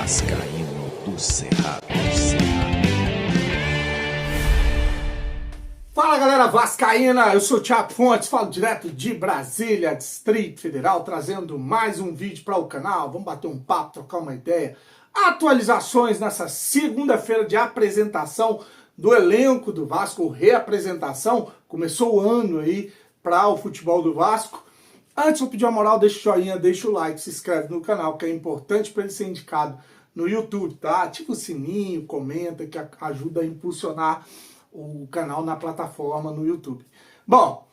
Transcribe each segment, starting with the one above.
Vascaíno do Cerrado. Fala galera vascaína, eu sou o Thiago Fontes, falo direto de Brasília, Distrito Federal, trazendo mais um vídeo para o canal. Vamos bater um papo, trocar uma ideia. Atualizações nessa segunda-feira de apresentação do elenco do Vasco, reapresentação. Começou o ano aí para o futebol do Vasco. Antes eu pedir uma moral, deixa o joinha, deixa o like, se inscreve no canal, que é importante para ele ser indicado no YouTube, tá? Ativa o sininho, comenta, que ajuda a impulsionar o canal na plataforma no YouTube. Bom,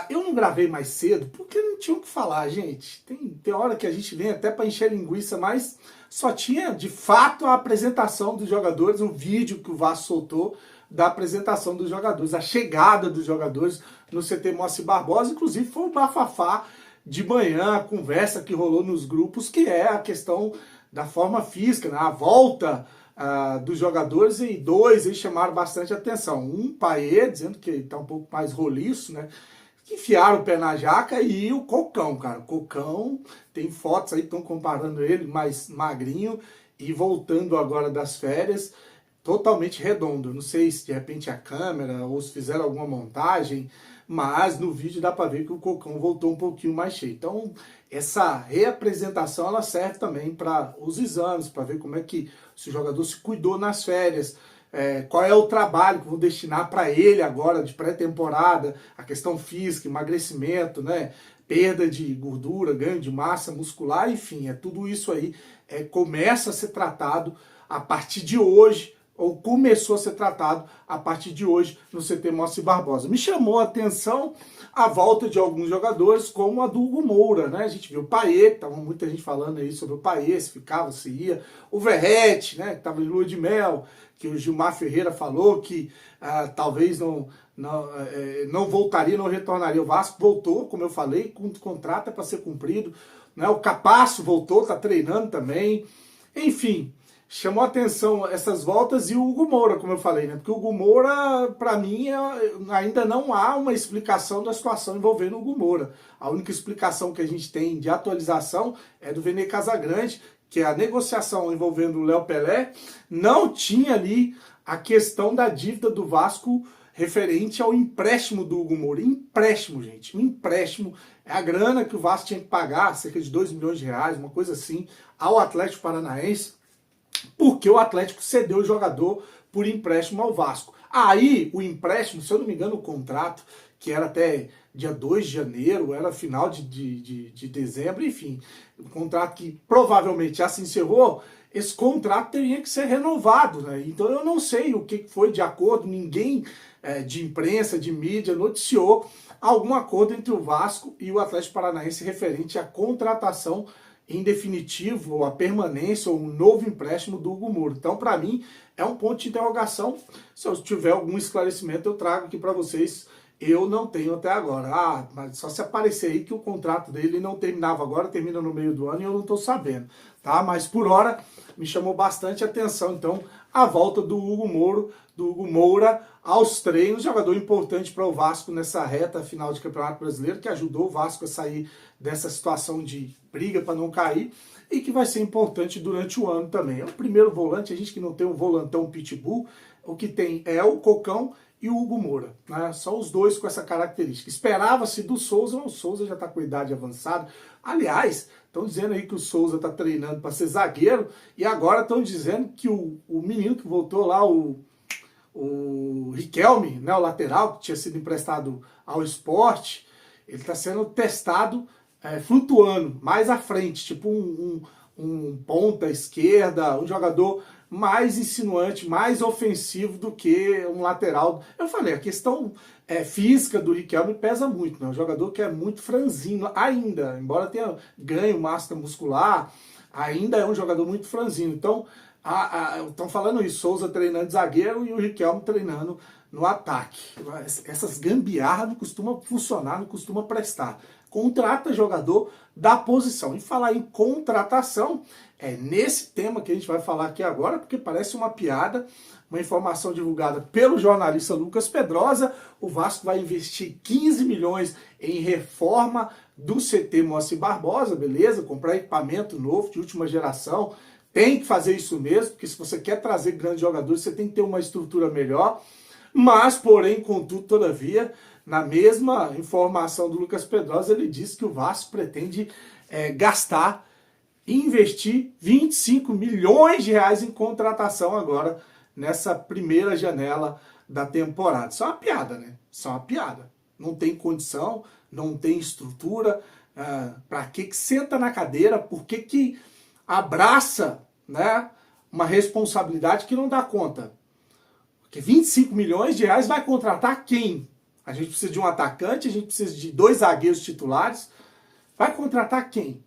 eu não gravei mais cedo porque não tinha o que falar, gente. Tem hora que a gente vem até para encher linguiça, mas só tinha de fato a apresentação dos jogadores, um vídeo que o Vasco soltou da apresentação dos jogadores, a chegada dos jogadores no CT Moacir Barbosa. Inclusive foi um bafafá de manhã, a conversa que rolou nos grupos, que é a questão da forma física, né? A volta dos jogadores, e dois eles chamaram bastante atenção. Um, Payet, dizendo que está um pouco mais roliço, né? Que enfiaram o pé na jaca, e o Cocão, cara. O Cocão, tem fotos aí, estão comparando ele mais magrinho e voltando agora das férias, totalmente redondo. Não sei se de repente a câmera ou se fizeram alguma montagem, mas no vídeo dá para ver que o Cocão voltou um pouquinho mais cheio. Então, essa reapresentação ela serve também para os exames, para ver como é que se o jogador se cuidou nas férias, qual é o trabalho que vou destinar para ele agora de pré-temporada, a questão física, emagrecimento, né? Perda de gordura, ganho de massa muscular, enfim, tudo isso aí começa a ser tratado a partir de hoje, ou começou a ser tratado a partir de hoje no CT Moacir Barbosa. Me chamou a atenção a volta de alguns jogadores, como a do Hugo Moura, né? A gente viu o Payet, estava muita gente falando aí sobre o Payet, se ficava, se ia. O Verratti, né, que estava em lua de mel, que o Gilmar Ferreira falou que talvez não voltaria, não retornaria. O Vasco voltou, como eu falei, com o contrato para ser cumprido, né? O Capasso voltou, está treinando também. Enfim, chamou a atenção essas voltas, e o Hugo Moura, como eu falei, né? Porque o Hugo Moura, para mim, ainda não há uma explicação da situação envolvendo o Hugo Moura. A única explicação que a gente tem de atualização é do Vene Casagrande, que a negociação envolvendo o Léo Pelé não tinha ali a questão da dívida do Vasco referente ao empréstimo do Hugo Moura. Empréstimo, gente. Um empréstimo é a grana que o Vasco tinha que pagar, cerca de 2 milhões de reais, uma coisa assim, ao Atlético Paranaense, porque o Atlético cedeu o jogador por empréstimo ao Vasco. Aí, o empréstimo, se eu não me engano, o contrato, que era até dia 2 de janeiro, era final de dezembro, enfim, um contrato que provavelmente já se encerrou, esse contrato teria que ser renovado, né? Então eu não sei o que foi de acordo, ninguém de imprensa, de mídia, noticiou algum acordo entre o Vasco e o Atlético Paranaense referente à contratação em definitivo, ou a permanência, ou um novo empréstimo do Hugo Moura. Então, para mim, é um ponto de interrogação. Se eu tiver algum esclarecimento, eu trago aqui para vocês. Eu não tenho até agora. Mas só se aparecer aí que o contrato dele não terminava agora, termina no meio do ano, e eu não estou sabendo, tá? Mas por hora, me chamou bastante atenção, então, a volta do Hugo Moura aos treinos, jogador importante para o Vasco nessa reta final de Campeonato Brasileiro, que ajudou o Vasco a sair dessa situação de briga para não cair, e que vai ser importante durante o ano também. É o primeiro volante, a gente que não tem um volantão pitbull, o que tem é o Cocão e o Hugo Moura, né? Só os dois com essa característica. Esperava-se do Souza, mas o Souza já está com idade avançada. Aliás, estão dizendo aí que o Souza está treinando para ser zagueiro, e agora estão dizendo que o menino que voltou lá, o Riquelme, né, o lateral, que tinha sido emprestado ao Sport, ele está sendo testado flutuando mais à frente, tipo um ponta esquerda, um jogador mais insinuante, mais ofensivo do que um lateral. Eu falei, a questão física do Riquelme pesa muito, né? Um jogador que é muito franzino ainda, embora tenha ganho massa muscular, ainda é um jogador muito franzino. Então, estão falando isso, Souza treinando de zagueiro e o Riquelme treinando no ataque. Essas gambiarras não costumam funcionar, não costumam prestar. Contrata jogador da posição. E falar em contratação, nesse tema que a gente vai falar aqui agora, porque parece uma piada, uma informação divulgada pelo jornalista Lucas Pedrosa. O Vasco vai investir 15 milhões em reforma do CT Moacir Barbosa, beleza? Comprar equipamento novo, de última geração, Tem que fazer isso mesmo, porque se você quer trazer grandes jogadores, você tem que ter uma estrutura melhor. Mas, porém, contudo, todavia, na mesma informação do Lucas Pedrosa, ele disse que o Vasco pretende gastar e investir 25 milhões de reais em contratação agora, nessa primeira janela da temporada. Isso é uma piada, né? Isso é uma piada. Não tem condição, não tem estrutura. Para que senta na cadeira? Por que abraça, né, uma responsabilidade que não dá conta? Porque 25 milhões de reais vai contratar quem? A gente precisa de um atacante, a gente precisa de 2 zagueiros titulares. Vai contratar quem?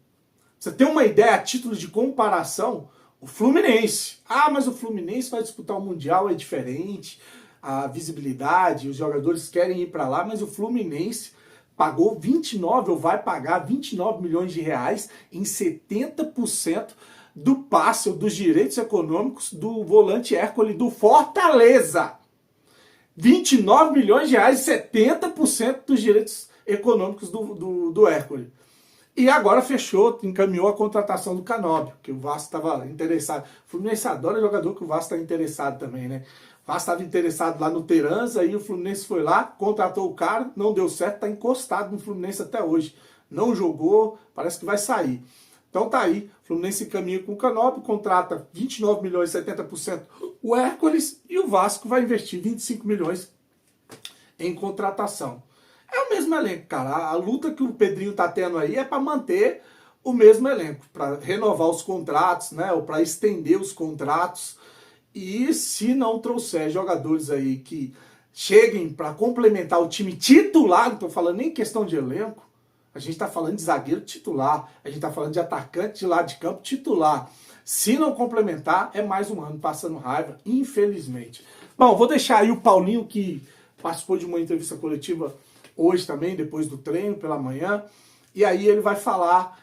Você tem uma ideia a título de comparação? O Fluminense. Ah, mas o Fluminense vai disputar o Mundial, é diferente. A visibilidade, os jogadores querem ir para lá, mas o Fluminense pagou 29, ou vai pagar 29 milhões de reais em 70% do passe, ou dos direitos econômicos do volante Hércules do Fortaleza. 29 milhões de reais, 70% dos direitos econômicos do Hércules. E agora fechou, encaminhou a contratação do Canóbio, que o Vasco estava interessado. O Fluminense adora jogador que o Vasco está interessado também, né? O Vasco estava interessado lá no Terans, aí o Fluminense foi lá, contratou o cara, não deu certo, está encostado no Fluminense até hoje. Não jogou, parece que vai sair. Então tá aí, o Fluminense encaminha com o Canóbio, contrata 29 milhões, 70% o Hércules, e o Vasco vai investir 25 milhões em contratação. É o mesmo elenco, cara. A luta que o Pedrinho tá tendo aí é para manter o mesmo elenco, para renovar os contratos, né, ou para estender os contratos. E se não trouxer jogadores aí que cheguem para complementar o time titular, não tô falando nem questão de elenco, a gente tá falando de zagueiro titular, a gente tá falando de atacante de lado de campo titular. Se não complementar, é mais um ano passando raiva, infelizmente. Bom, vou deixar aí o Paulinho, que participou de uma entrevista coletiva hoje também, depois do treino, pela manhã, e aí ele vai falar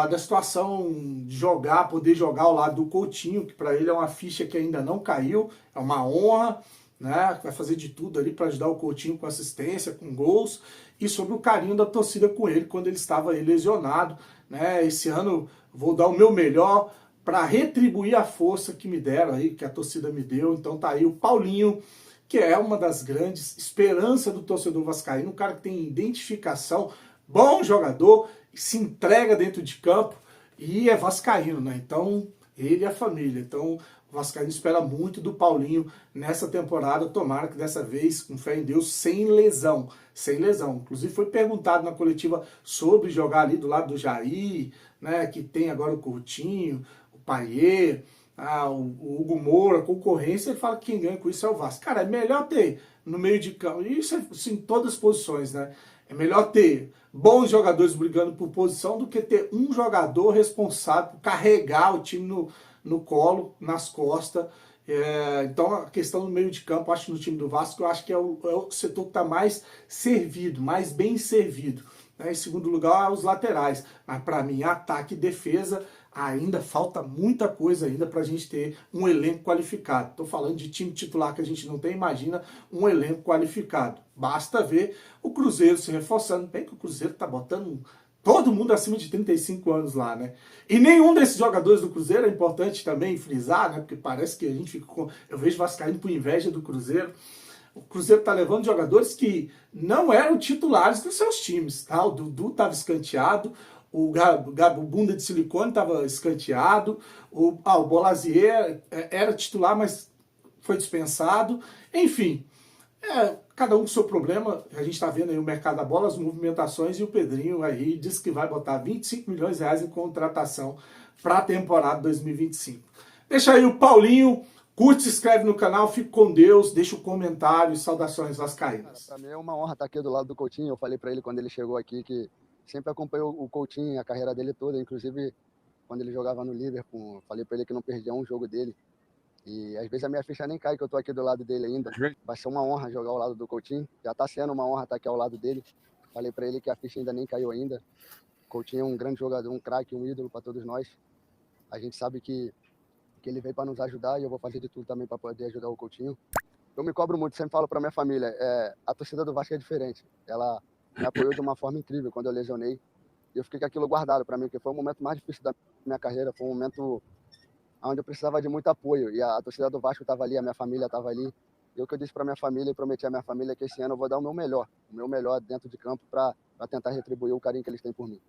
da situação de jogar, poder jogar ao lado do Coutinho, que para ele é uma ficha que ainda não caiu, é uma honra, né? Vai fazer de tudo ali para ajudar o Coutinho com assistência, com gols, e sobre o carinho da torcida com ele quando ele estava aí lesionado, né? Esse ano vou dar o meu melhor para retribuir a força que me deram aí, que a torcida me deu. Então tá aí o Paulinho, que é uma das grandes esperanças do torcedor vascaíno, um cara que tem identificação, bom jogador, se entrega dentro de campo e é vascaíno, né? Então, ele e a família. Então, o vascaíno espera muito do Paulinho nessa temporada, tomara que dessa vez, com fé em Deus, sem lesão. Sem lesão. Inclusive, foi perguntado na coletiva sobre jogar ali do lado do Jair, né? Que tem agora o Coutinho, o Payet, o Hugo Moura, a concorrência. Ele fala que quem ganha com isso é o Vasco. Cara, é melhor ter no meio de campo, isso é assim, em todas as posições, né? É melhor ter bons jogadores brigando por posição do que ter um jogador responsável por carregar o time no colo, nas costas. Então a questão do meio de campo, acho que no time do Vasco, eu acho que é o setor que está mais servido, mais bem servido. Né? Em segundo lugar, os laterais. Mas para mim, ataque e defesa, ainda falta muita coisa ainda para a gente ter um elenco qualificado. Estou falando de time titular que a gente não tem, imagina um elenco qualificado. Basta ver o Cruzeiro se reforçando. Bem que o Cruzeiro está botando todo mundo acima de 35 anos lá, né? E nenhum desses jogadores do Cruzeiro, é importante também frisar, né? Porque parece que a gente fica com... Eu vejo vascaíno por inveja do Cruzeiro. O Cruzeiro está levando jogadores que não eram titulares dos seus times, tá? O Dudu estava escanteado, o Bunda de Silicone estava escanteado, o Bolazier era titular, mas foi dispensado. Enfim, cada um com o seu problema. A gente está vendo aí o mercado da bola, as movimentações, e o Pedrinho aí disse que vai botar 25 milhões de reais em contratação para a temporada 2025. Deixa aí o Paulinho, curte, se inscreve no canal, fique com Deus, deixa o comentário e saudações vascaínas. Para mim é uma honra estar aqui do lado do Coutinho. Eu falei para ele quando ele chegou aqui que sempre acompanhou o Coutinho, a carreira dele toda, inclusive quando ele jogava no Liverpool, falei para ele que não perdia um jogo dele. E às vezes a minha ficha nem cai, que eu tô aqui do lado dele ainda. Vai ser uma honra jogar ao lado do Coutinho. Já tá sendo uma honra estar aqui ao lado dele. Falei para ele que a ficha ainda nem caiu ainda. Coutinho é um grande jogador, um craque, um ídolo para todos nós. A gente sabe que ele veio para nos ajudar e eu vou fazer de tudo também para poder ajudar o Coutinho. Eu me cobro muito, sempre falo para minha família, a torcida do Vasco é diferente. Ela me apoiou de uma forma incrível quando eu lesionei. E eu fiquei com aquilo guardado para mim, porque foi o momento mais difícil da minha carreira, foi um momento onde eu precisava de muito apoio. E a torcida do Vasco estava ali, a minha família estava ali. E o que eu disse para minha família e prometi à minha família é que esse ano eu vou dar o meu melhor dentro de campo para tentar retribuir o carinho que eles têm por mim.